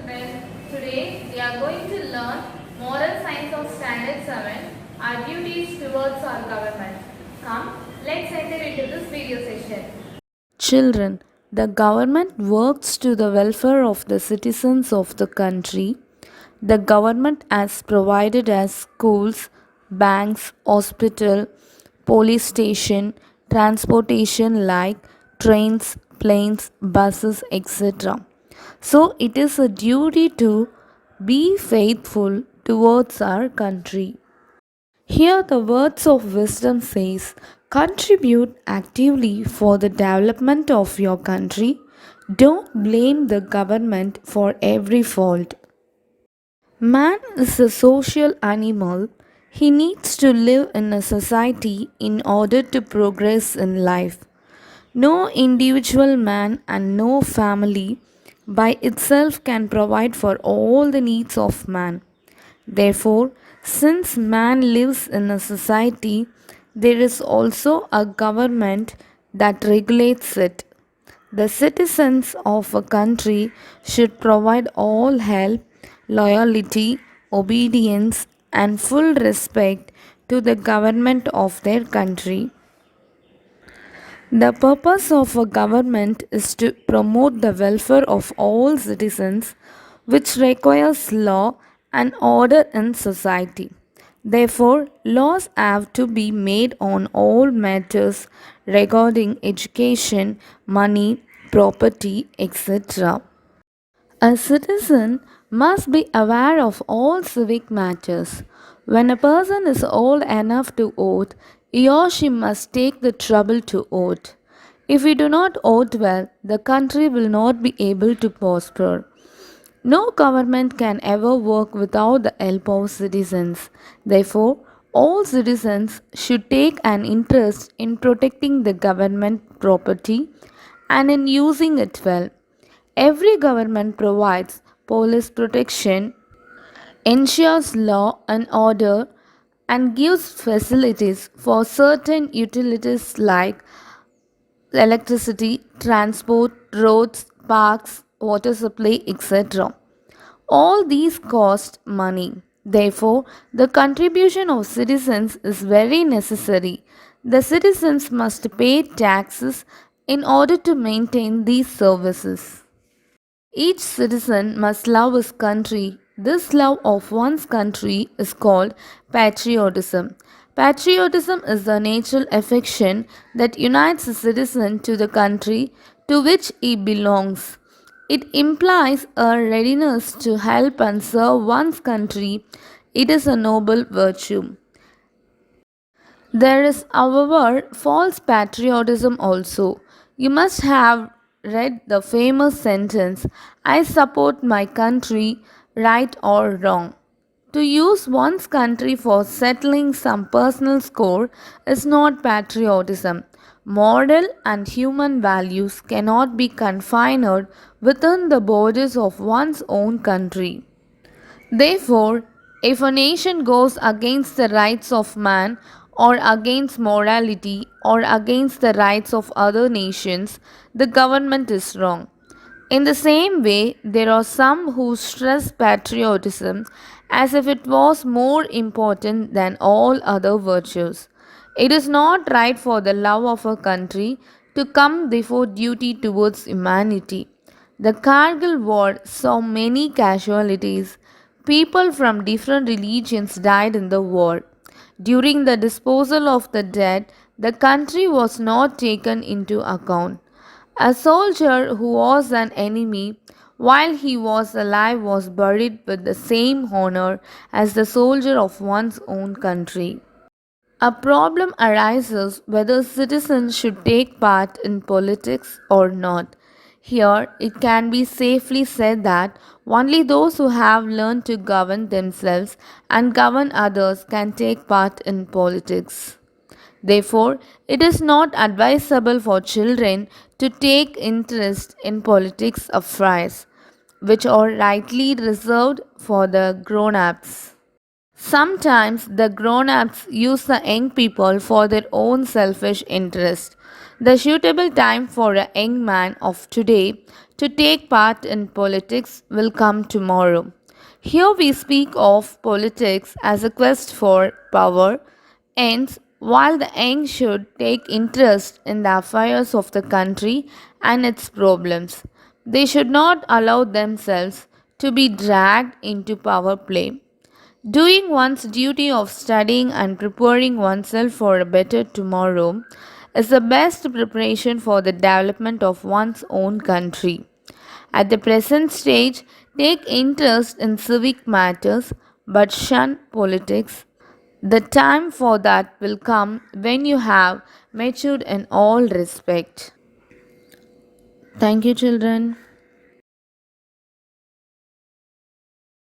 children. Today we are going to learn Moral Science of Standard 7, our duties towards our government. Come, let's enter into this video session. Children, the government works to the welfare of the citizens of the country. The government has provided as schools, banks, hospital, police station, transportation like trains, planes, buses, etc. So it is a duty to be faithful towards our country. Here the words of wisdom says, contribute actively for the development of your country. Don't blame the government for every fault. Man is a social animal. He needs to live in a society in order to progress in life. No individual man and no family by itself can provide for all the needs of man. Therefore, since man lives in a society, there is also a government that regulates it. The citizens of a country should provide all help, loyalty, obedience, and full respect to the government of their country. The purpose of a government is to promote the welfare of all citizens, which requires law and order in society. Therefore, laws have to be made on all matters regarding education, money, property, etc. A citizen must be aware of all civic matters. When a person is old enough to vote, he or she must take the trouble to vote. If we do not vote well, the country will not be able to prosper. No government can ever work without the help of citizens. Therefore, all citizens should take an interest in protecting the government property and in using it well. Every government provides police protection, ensures law and order, and gives facilities for certain utilities like electricity, transport, roads, parks, water supply, etc. All these cost money. Therefore, the contribution of citizens is very necessary. The citizens must pay taxes in order to maintain these services. Each citizen must love his country. This love of one's country is called patriotism. Patriotism is the natural affection that unites a citizen to the country to which he belongs. It implies a readiness to help and serve one's country. It is a noble virtue. There is, however, false patriotism also. You must have read the famous sentence, I support my country, right or wrong. To use one's country for settling some personal score is not patriotism. Moral and human values cannot be confined within the borders of one's own country. Therefore, if a nation goes against the rights of man, or against morality, or against the rights of other nations, the government is wrong. In the same way, there are some who stress patriotism as if it was more important than all other virtues. It is not right for the love of a country to come before duty towards humanity. The Kargil War saw many casualties. People from different religions died in the war. During the disposal of the dead, the country was not taken into account. A soldier who was an enemy while he was alive was buried with the same honor as the soldier of one's own country. A problem arises whether citizens should take part in politics or not. Here, it can be safely said that only those who have learned to govern themselves and govern others can take part in politics. Therefore, it is not advisable for children to take interest in politics affairs, which are rightly reserved for the grown ups. Sometimes the grown ups use the young people for their own selfish interest. The suitable time for a young man of today to take part in politics will come tomorrow. Here we speak of politics as a quest for power, hence, while the young should take interest in the affairs of the country and its problems, they should not allow themselves to be dragged into power play. Doing one's duty of studying and preparing oneself for a better tomorrow is the best preparation for the development of one's own country. At the present stage, take interest in civic matters but shun politics. The time for that will come when you have matured in all respect. Thank you, children.